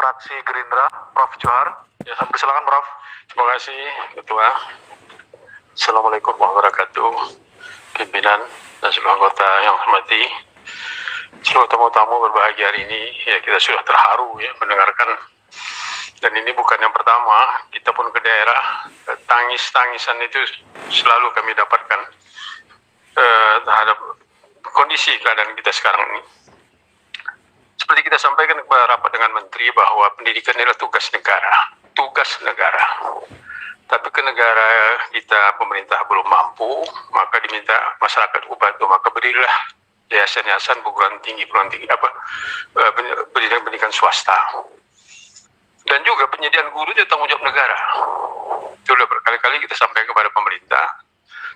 fraksi Gerindra, Prof. Johar. Ya, Silakan, Prof. terima kasih Ketua. Assalamualaikum warahmatullahi wabarakatuh. Pimpinan dan seluruh anggota yang hormati, seluruh tamu-tamu berbahagia hari ini, ya kita sudah terharu ya mendengarkan. Dan ini bukan yang pertama, kita pun ke daerah, tangis-tangisan itu selalu kami dapatkan terhadap kondisi keadaan kita sekarang ini. Seperti kita sampaikan kepada rapat dengan Menteri bahwa pendidikan adalah tugas negara. Tapi ke negara kita, pemerintah belum mampu, maka diminta masyarakat bantu, maka berilah yayasan-yayasan perguruan tinggi pendidikan swasta. Dan juga penyediaan guru itu tanggung jawab negara. Itu sudah berkali-kali kita sampaikan kepada pemerintah.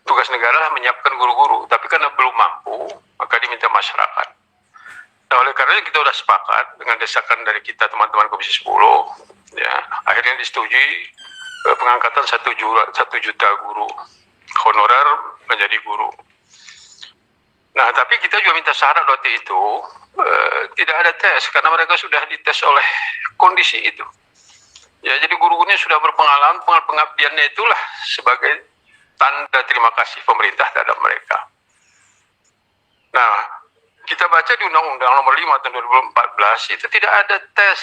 Tugas negara lah menyiapkan guru-guru, tapi karena belum mampu, maka diminta masyarakat. Nah, oleh karena kita sudah sepakat dengan desakan dari kita teman-teman Komisi 10, ya, akhirnya disetujui pengangkatan 1 juta guru honorer menjadi guru. Nah, tapi kita juga minta syarat waktu itu tidak ada tes, karena mereka sudah dites oleh kondisi itu. Ya, jadi guru-gurunya sudah berpengalaman, pengabdiannya itulah sebagai tanda terima kasih pemerintah terhadap mereka. Nah, kita baca di Undang-Undang Nomor 5 tahun 2014 itu tidak ada tes,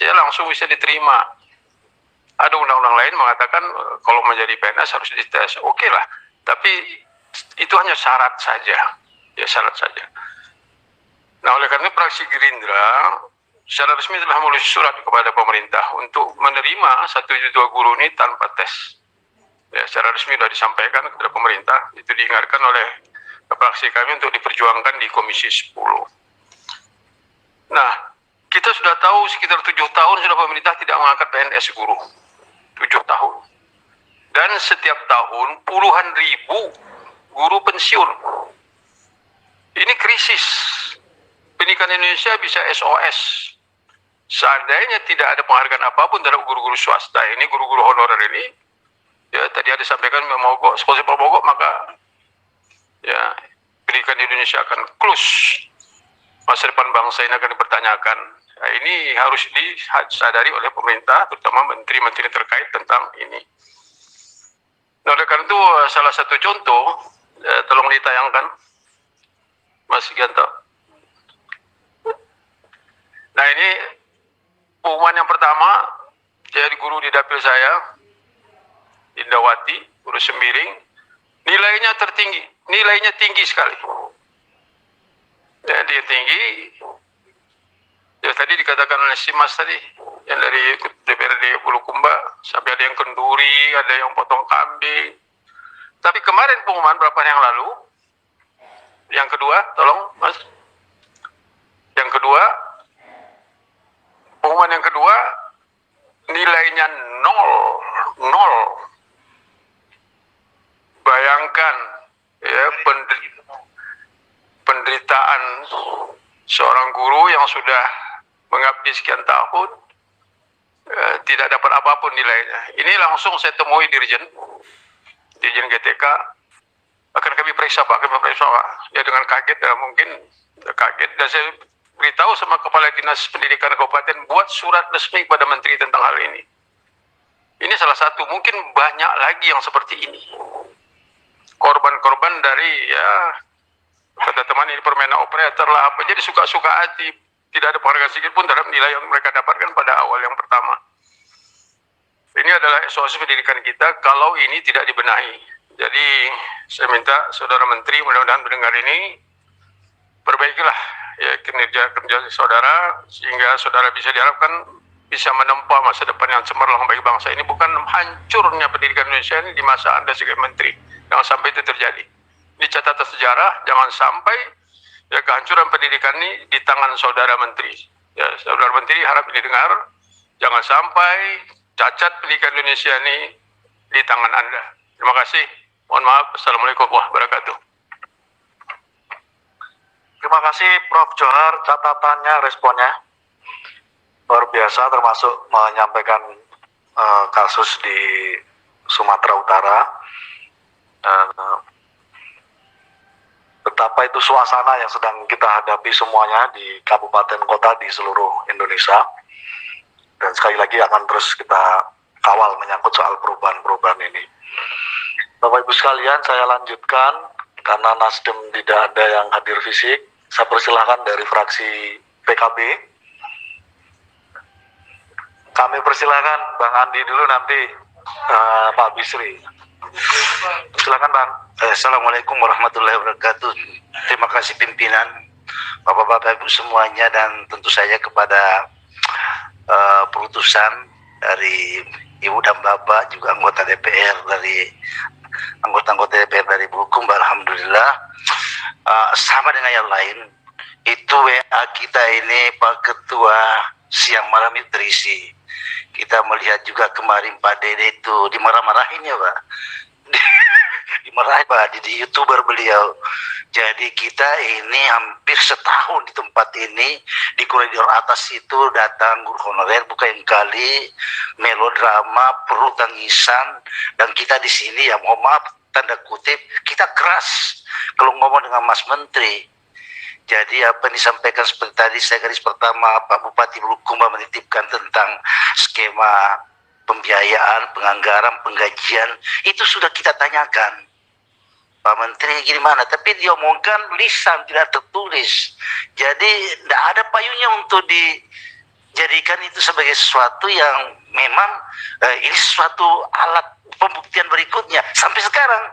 ya langsung bisa diterima. Ada undang-undang lain mengatakan kalau menjadi PNS harus dites, oke lah. Tapi itu hanya syarat saja, ya syarat saja. Nah, oleh karena fraksi Gerindra secara resmi telah menulis surat kepada pemerintah untuk menerima 1 juta guru ini tanpa tes. Ya, secara resmi sudah disampaikan kepada pemerintah, itu diingatkan oleh fraksi kami untuk diperjuangkan di Komisi 10. Nah, kita sudah tahu sekitar 7 tahun sudah pemerintah tidak mengangkat PNS guru. 7 tahun. Dan setiap tahun puluhan ribu guru pensiun. Ini krisis. Pendidikan Indonesia bisa SOS. Seandainya tidak ada penghargaan apapun terhadap guru-guru swasta ini, guru-guru honorer ini, ya tadi ada disampaikan mogok, seperti mogok, maka ya pendidikan Indonesia akan close. Masa depan bangsa ini akan dipertanyakan. Nah, ini harus disadari oleh pemerintah, terutama menteri-menteri terkait tentang ini. Nah, oleh karena itu salah satu contoh, tolong ditayangkan, Mas Gianto. Nah, ini pengumuman yang pertama, jadi guru di dapil saya, Indawati, guru Sembiring, nilainya tertinggi, nilainya tinggi sekali. Jadi tinggi, ya tadi dikatakan oleh si Mas tadi, yang dari DPRD Bulukumba, sampai ada yang kenduri, ada yang potong kambing. Tapi kemarin pengumuman berapa hari yang lalu, yang kedua, tolong Mas, yang kedua, pengumuman yang kedua, nilainya nol. Bayangkan ya penderitaan seorang guru yang sudah mengabdi sekian tahun tidak dapat apapun nilainya. Ini langsung saya temui Dirjen GTK, akan kami periksa Pak, Ya dengan kaget, mungkin kaget, dan saya beritahu sama Kepala Dinas Pendidikan Kabupaten buat surat resmi kepada Menteri tentang hal ini. Ini salah satu, mungkin banyak lagi yang seperti ini. Korban-korban dari, ya, kata teman ini permainan operator lah, apa, jadi suka-suka hati, tidak ada penghargaan sedikit pun terhadap nilai yang mereka dapatkan pada awal yang pertama. Ini adalah SOS pendidikan kita kalau ini tidak dibenahi. Jadi saya minta Saudara Menteri mudah-mudahan mendengar ini, perbaikilah ya kinerja saudara, sehingga saudara bisa diharapkan bisa menempa masa depan yang cemerlang bagi bangsa ini. Bukan hancurnya pendidikan Indonesia ini di masa Anda sebagai Menteri. Jangan sampai itu terjadi. Ini catatan sejarah, jangan sampai ya kehancuran pendidikan ini di tangan Saudara Menteri. Ya, Saudara Menteri harap ini dengar, jangan sampai cacat pendidikan Indonesia ini di tangan Anda. Terima kasih. Mohon maaf. Assalamualaikum warahmatullahi wabarakatuh. Terima kasih Prof. Johar, catatannya, responnya luar biasa, termasuk menyampaikan kasus di Sumatera Utara. Betapa itu suasana yang sedang kita hadapi semuanya di kabupaten kota di seluruh Indonesia. dan sekali lagi akan terus kita kawal menyangkut soal perubahan-perubahan ini. Bapak Ibu sekalian, saya lanjutkan karena Nasdem tidak ada yang hadir fisik. Saya persilahkan dari fraksi PKB. Kami persilahkan Bang Andi dulu, nanti Pak Bisri. Silakan Bang. Assalamualaikum warahmatullahi wabarakatuh. Terima kasih pimpinan, Bapak-Bapak Ibu semuanya, dan tentu saja kepada perutusan dari Ibu dan Bapak, juga anggota DPR dari anggota-anggota DPR dari Bulukumba. Alhamdulillah, sama dengan yang lain, itu WA kita ini Pak Ketua siang malam itu terisi. Kita melihat juga kemarin Pak Dede itu dimarah-marahin ya Pak. Dimarahin Pak di YouTuber beliau. Jadi kita ini hampir setahun di tempat ini, di koridor atas itu datang guru honorer bukan kali, melodrama, perlu tangisan, dan kita di sini ya mohon maaf tanda kutip kita keras kalau ngomong dengan Mas Menteri. Jadi apa yang disampaikan seperti tadi, saya garis pertama Pak Bupati Bulukumba menitipkan tentang skema pembiayaan, penganggaran, penggajian, itu sudah kita tanyakan. Pak Menteri gimana? Tapi dia omongkan lisan, tidak tertulis. Jadi tidak ada payungnya untuk dijadikan itu sebagai sesuatu yang memang ini sesuatu alat pembuktian berikutnya. Sampai sekarang,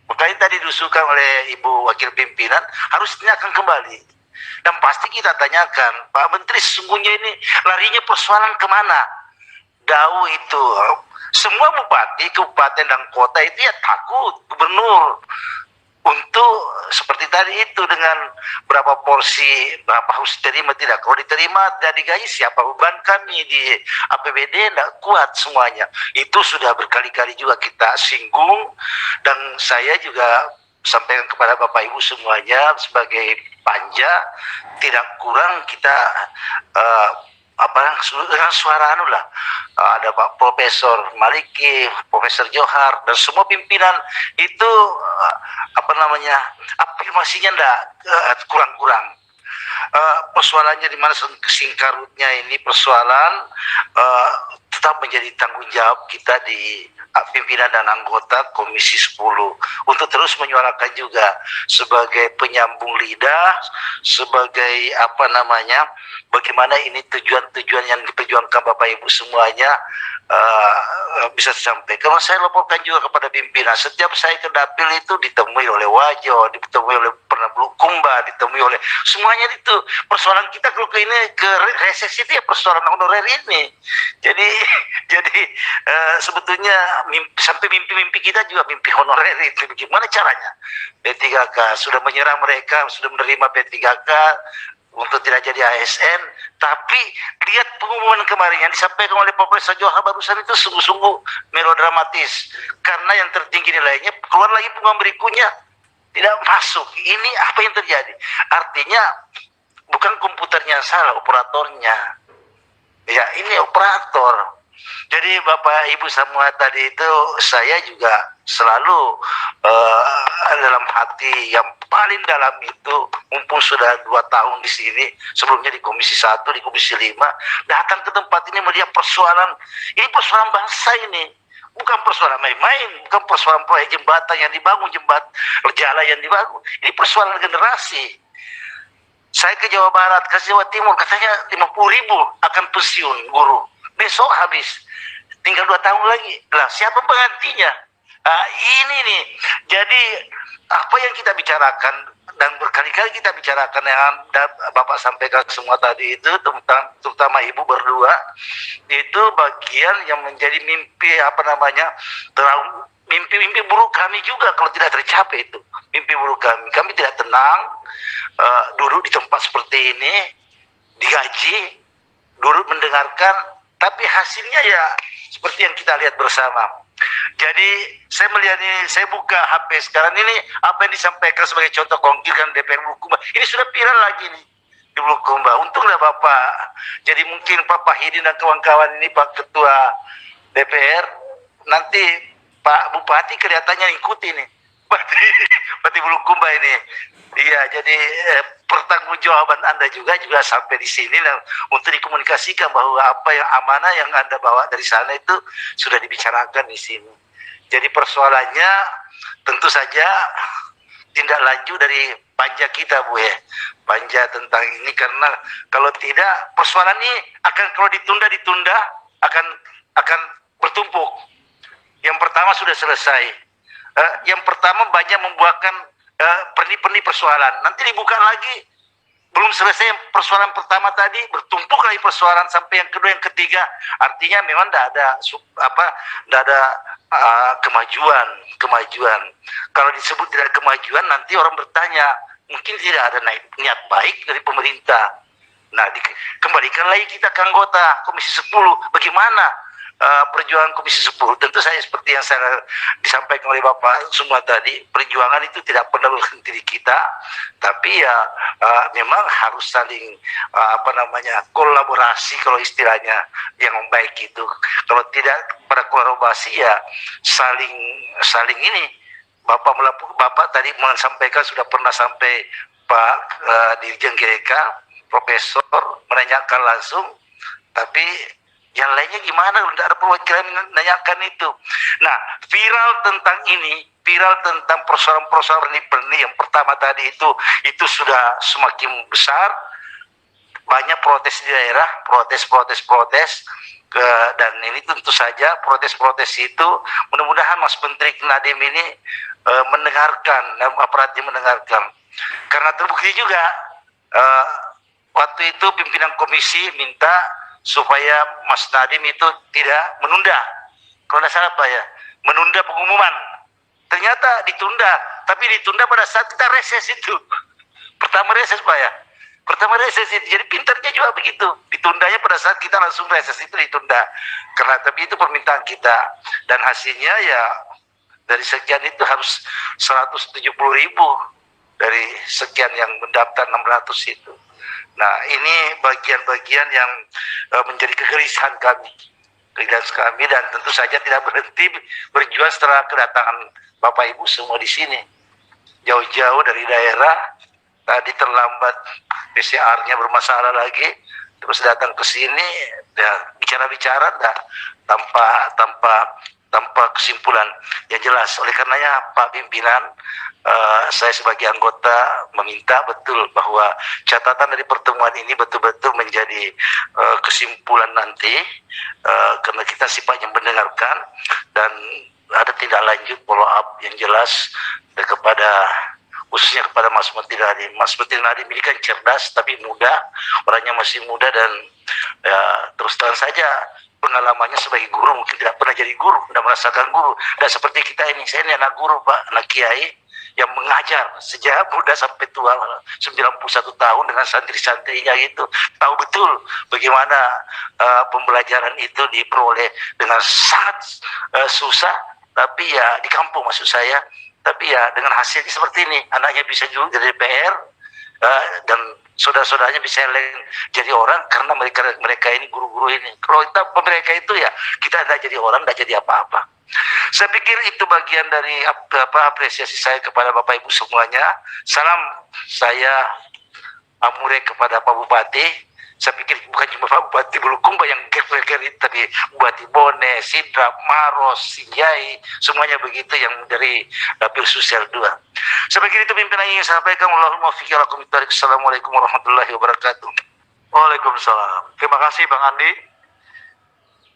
makanya tadi diusulkan oleh Ibu Wakil Pimpinan, harus ditanyakan kembali. Dan pasti kita tanyakan, Pak Menteri sesungguhnya ini larinya persoalan kemana? Dau itu, semua bupati, kabupaten dan kota itu ya takut gubernur untuk seperti tadi itu dengan berapa porsi, berapa harus diterima tidak. Kalau diterima tidak digaji, siapa beban kami di APBD tidak kuat semuanya. Itu sudah berkali-kali juga kita singgung, dan saya juga sampaikan kepada Bapak Ibu semuanya sebagai panja, tidak kurang kita dengan suara ada Pak Profesor Maliki, Profesor Johar, dan semua pimpinan itu afirmasinya enggak kurang-kurang. Persoalannya di mana singkarutnya ini persoalan tetap menjadi tanggung jawab kita di pimpinan dan anggota Komisi 10 untuk terus menyuarakan juga sebagai penyambung lidah, sebagai bagaimana ini tujuan-tujuan yang diperjuangkan Bapak Ibu semuanya bisa disampaikan. Saya laporkan juga kepada pimpinan, setiap saya ke dapil itu ditemui oleh Wajo, ditemui oleh Pernah Bulukumba, ditemui oleh semuanya itu. Persoalan kita kalau ke reses itu ya persoalan honorer ini. Jadi sebetulnya sampai mimpi-mimpi kita juga mimpi honorer itu. Bagaimana caranya? P3K sudah menyerah, mereka sudah menerima P3K untuk tidak jadi ASN, tapi lihat pengumuman kemarin yang disampaikan oleh Profesor Johar barusan itu sungguh-sungguh melodramatis, karena yang tertinggi nilainya keluar lagi pengumuman berikutnya tidak masuk. Ini apa yang terjadi? Artinya bukan komputernya yang salah, operatornya. Ya, ini operator. Jadi Bapak Ibu semua tadi itu saya juga selalu dalam hati yang paling dalam itu, mumpung sudah 2 tahun di sini, sebelumnya di Komisi 1, di Komisi 5, datang ke tempat ini melihat persoalan, ini persoalan bangsa ini. Bukan persoalan main-main, bukan persoalan proyek jembatan yang dibangun, jalan yang dibangun. Ini persoalan generasi. Saya ke Jawa Barat, ke Jawa Timur, katanya 50.000 akan pensiun guru. Besok habis, tinggal 2 tahun lagi. Lah, siapa penggantinya? Ini nih. Jadi apa yang kita bicarakan dan berkali-kali kita bicarakan yang Bapak sampaikan semua tadi itu, tentang terutama Ibu berdua, itu bagian yang menjadi mimpi mimpi buruk kami juga kalau tidak tercapai itu. Mimpi buruk kami tidak tenang, duduk di tempat seperti ini, digaji, duduk mendengarkan, tapi hasilnya ya seperti yang kita lihat bersama. Jadi saya melihat ini, saya buka HP sekarang ini, apa yang disampaikan sebagai contoh konkret kan DPR Bulukumba, ini sudah viral lagi nih di Bulukumba. Untunglah Bapak, jadi mungkin Pak Pahidin dan kawan-kawan ini, Pak Ketua DPR, nanti Pak Bupati kelihatannya ikuti nih, Bupati Bulukumba ini. Iya, jadi pertanggungjawaban Anda juga sampai di sini lah, untuk dikomunikasikan bahwa apa yang amanah yang Anda bawa dari sana itu sudah dibicarakan di sini. Jadi persoalannya tentu saja tindak lanjut dari panja kita, Bu ya. Panja tentang ini, karena kalau tidak persoalan ini akan, kalau ditunda akan bertumpuk. Yang pertama sudah selesai. Yang pertama banyak membuahkan perni-perni persoalan. Nanti dibuka lagi, belum selesai yang persoalan pertama tadi, bertumpuk lagi persoalan sampai yang kedua, yang ketiga. Artinya memang tidak ada kemajuan. Kalau disebut tidak ada kemajuan, nanti orang bertanya, mungkin tidak ada niat baik dari pemerintah. Nah, kembalikan lagi kita ke anggota Komisi 10, bagaimana perjuangan Komisi 10. Tentu saya seperti yang saya disampaikan oleh Bapak semua tadi, perjuangan itu tidak pernah berhenti di kita, tapi ya memang harus saling kolaborasi, kalau istilahnya yang baik itu. Kalau tidak pada kolaborasi ya saling ini. Bapak tadi menyampaikan sudah pernah sampai Pak Dirjen GRK, Profesor menanyakan langsung, tapi yang lainnya gimana? Tidak ada perwakilan menanyakan itu. Nah, viral tentang persoalan-persoalan perni yang pertama tadi itu sudah semakin besar. Banyak protes di daerah, protes, dan ini tentu saja protes itu mudah-mudahan Mas Menteri Nadiem ini mendengarkan, aparatnya mendengarkan. Karena terbukti juga waktu itu pimpinan komisi minta supaya Mas Nadiem itu tidak menunda, kalau tidak salah Pak ya, menunda pengumuman. Ternyata ditunda, tapi ditunda pada saat kita reses itu. Pertama reses Pak ya, itu. Jadi pintarnya juga begitu, ditundanya pada saat kita langsung reses itu ditunda. Tapi itu permintaan kita, dan hasilnya ya dari sekian itu harus 170.000 dari sekian yang mendaftar 600 itu. Nah, ini bagian-bagian yang menjadi kegelisahan kami, dan tentu saja tidak berhenti berjuang setelah kedatangan Bapak Ibu semua di sini. Jauh-jauh dari daerah, tadi terlambat PCR-nya bermasalah lagi, terus datang ke sini, ya, bicara-bicara tanpa kesimpulan yang jelas. Oleh karenanya Pak Pimpinan, saya sebagai anggota meminta betul bahwa catatan dari pertemuan ini betul-betul menjadi kesimpulan nanti, karena kita sifatnya mendengarkan, dan ada tindak lanjut follow up yang jelas khususnya kepada Mas Menteri Nadiem. Mas Menteri Nadiem ini kan cerdas tapi muda, orangnya masih muda, dan ya, terus terang saja pengalamannya sebagai guru mungkin tidak pernah jadi guru, tidak merasakan guru. Dan seperti kita ini, saya ini anak guru Pak, anak kiai yang mengajar sejak muda sampai tua, 91 tahun dengan santri-santrinya itu, tahu betul bagaimana pembelajaran itu diperoleh dengan sangat susah, tapi ya di kampung maksud saya, tapi ya dengan hasilnya seperti ini, anaknya bisa juga jadi DPR, dan saudara-saudaranya bisa jadi orang karena mereka ini guru-guru ini. Kalau mereka itu ya kita tidak jadi orang, tidak jadi apa-apa. Saya pikir itu bagian dari apresiasi saya kepada Bapak Ibu semuanya. Salam saya Amure kepada Pak Bupati. Saya pikir bukan cuma Pak Bupati Bulukumba yang geger itu, tapi Bupati Bone, Sidrap, Maros, Sinjai, semuanya begitu yang dari Dapil Sosial 2. Saya pikir itu pimpinan yang ingin saya sampaikan. Assalamualaikum warahmatullahi wabarakatuh. Waalaikumsalam. Terima kasih Bang Andi.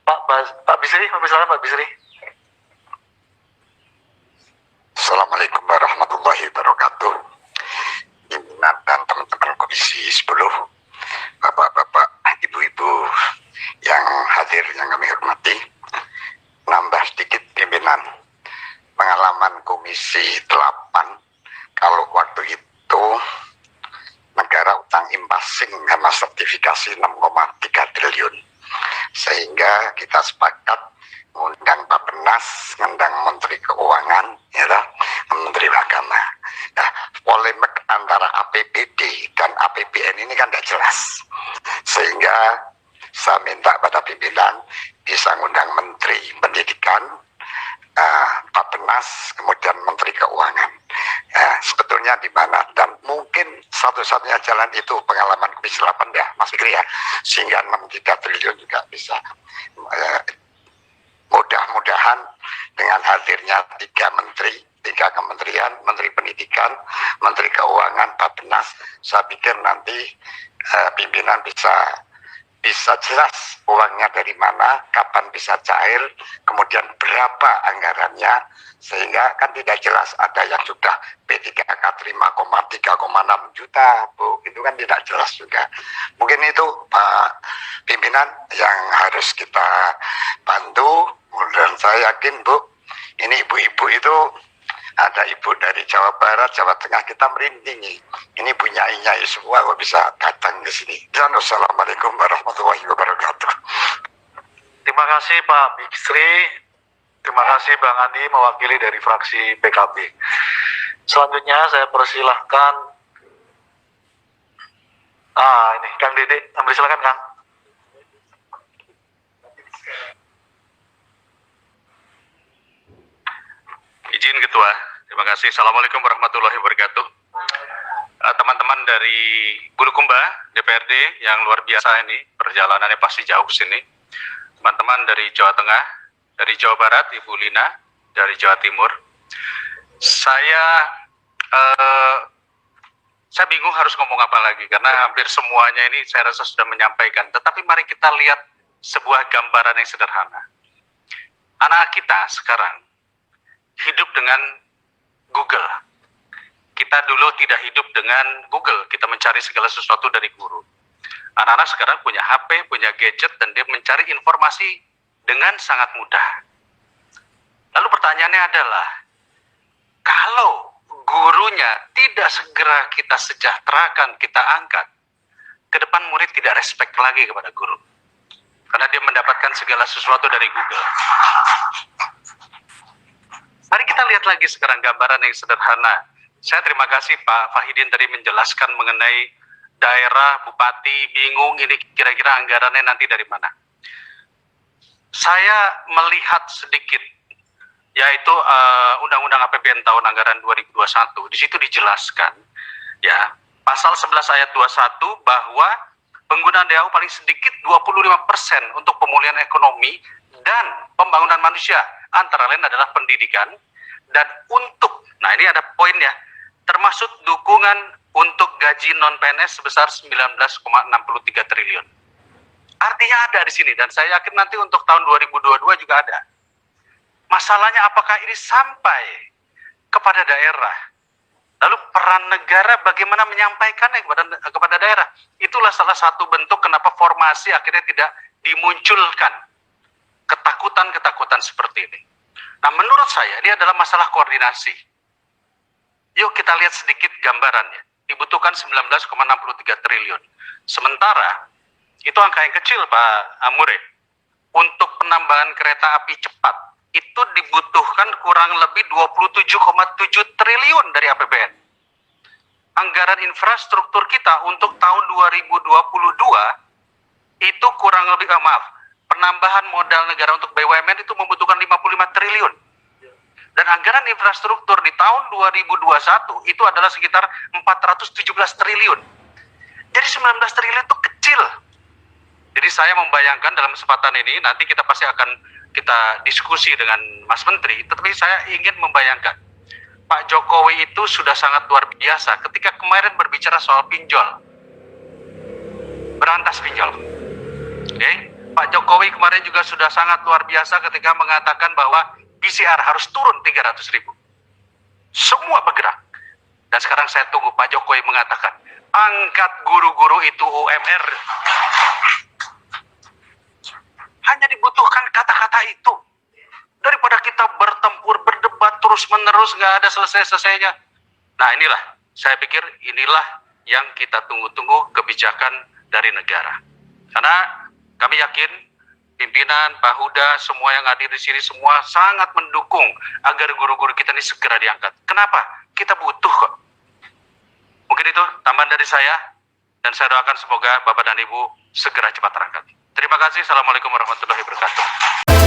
Pak Bisri, Pak Bisri. Assalamualaikum warahmatullahi wabarakatuh. Pimpinan dan teman-teman Komisi 10, Bapak-bapak, Ibu-ibu yang hadir yang kami hormati. Nambah sedikit pimpinan, pengalaman Komisi 8, kalau waktu itu negara utang impasing karena sertifikasi 6,3 triliun. Sehingga kita sepakat mengundang Bappenas, mengundang Menteri Keuangan, ya, Menteri Agama. Nah, polemik antara APBD dan APBN ini kan tidak jelas. Sehingga saya minta pada pimpinan bisa mengundang Menteri Pendidikan, Bappenas, kemudian Menteri Keuangan. Sebetulnya jalannya di mana, dan mungkin satu-satunya jalan itu pengalaman Komisi 8 ya Mas Fikri ya, sehingga 63 triliun juga bisa. Mudah-mudahan dengan hadirnya 3 kementerian, Menteri Pendidikan, Menteri Keuangan, Bappenas, saya pikir nanti pimpinan bisa jelas uangnya dari mana, kapan bisa cair, kemudian berapa anggarannya, sehingga kan tidak jelas. Ada yang sudah P3K 5,3,6 juta, Bu, itu kan tidak jelas juga. Mungkin itu Pak pimpinan yang harus kita bantu, dan saya yakin Bu, ini ibu-ibu itu ada ibu dari Jawa Barat, Jawa Tengah, kita merinding. Ini punya nyai semua kok bisa datang ke sini. Dan wassalamualaikum warahmatullahi wabarakatuh. Terima kasih Pak Bisri. Terima kasih Bang Andi mewakili dari fraksi PKB. Selanjutnya saya persilahkan ini Kang Dede, ambil silakan Kang. Izin Ketua, terima kasih. Assalamualaikum warahmatullahi wabarakatuh. Teman-teman dari Bulukumba, DPRD yang luar biasa ini, perjalanannya pasti jauh ke sini. Teman-teman dari Jawa Tengah, dari Jawa Barat, Ibu Lina, dari Jawa Timur. Saya bingung harus ngomong apa lagi, karena hampir semuanya ini saya rasa sudah menyampaikan. Tetapi mari kita lihat sebuah gambaran yang sederhana. Anak kita sekarang hidup dengan Google. Kita dulu tidak hidup dengan Google, kita mencari segala sesuatu dari guru. Anak-anak sekarang punya HP, punya gadget, dan dia mencari informasi dengan sangat mudah. Lalu pertanyaannya adalah, kalau gurunya tidak segera kita sejahterakan, kita angkat, ke depan murid tidak respect lagi kepada guru. Karena dia mendapatkan segala sesuatu dari Google. Mari kita lihat lagi sekarang gambaran yang sederhana. Saya terima kasih Pak Fahidin tadi menjelaskan mengenai daerah, bupati, bingung ini kira-kira anggarannya nanti dari mana. Saya melihat sedikit, yaitu Undang-Undang APBN tahun anggaran 2021. Di situ dijelaskan, ya, pasal 11 ayat 21 bahwa penggunaan DAU paling sedikit 25% untuk pemulihan ekonomi dan pembangunan manusia, antara lain adalah pendidikan, dan untuk, nah ini ada poinnya, termasuk dukungan untuk gaji non-PNS sebesar 19,63 triliun. Artinya ada di sini, dan saya yakin nanti untuk tahun 2022 juga ada. Masalahnya apakah ini sampai kepada daerah? Lalu peran negara bagaimana menyampaikannya kepada daerah? Itulah salah satu bentuk kenapa formasi akhirnya tidak dimunculkan. Ketakutan-ketakutan seperti ini. Nah, menurut saya ini adalah masalah koordinasi. Yuk kita lihat sedikit gambarannya. Dibutuhkan 19,63 triliun. Sementara, itu angka yang kecil Pak Amure. Untuk penambahan kereta api cepat, itu dibutuhkan kurang lebih 27,7 triliun dari APBN. Anggaran infrastruktur kita untuk tahun 2022, itu kurang lebih, penambahan modal negara untuk BUMN itu membutuhkan 55 triliun. Dan anggaran infrastruktur di tahun 2021 itu adalah sekitar 417 triliun. Jadi 19 triliun itu kecil. Jadi saya membayangkan dalam kesempatan ini, nanti kita pasti akan kita diskusi dengan Mas Menteri, tetapi saya ingin membayangkan, Pak Jokowi itu sudah sangat luar biasa ketika kemarin berbicara soal pinjol. Berantas pinjol. Oke? Pak Jokowi kemarin juga sudah sangat luar biasa ketika mengatakan bahwa PCR harus turun 300.000. Semua bergerak. Dan sekarang saya tunggu Pak Jokowi mengatakan, angkat guru-guru itu UMR. Hanya dibutuhkan kata-kata itu. Daripada kita bertempur, berdebat terus-menerus, nggak ada selesai-selesainya. Nah inilah, saya pikir inilah yang kita tunggu-tunggu kebijakan dari negara. Karena kami yakin pimpinan, Pak Huda, semua yang hadir di sini semua sangat mendukung agar guru-guru kita ini segera diangkat. Kenapa? Kita butuh kok. Mungkin itu tambahan dari saya, dan saya doakan semoga Bapak dan Ibu segera cepat terangkat. Terima kasih. Assalamualaikum warahmatullahi wabarakatuh.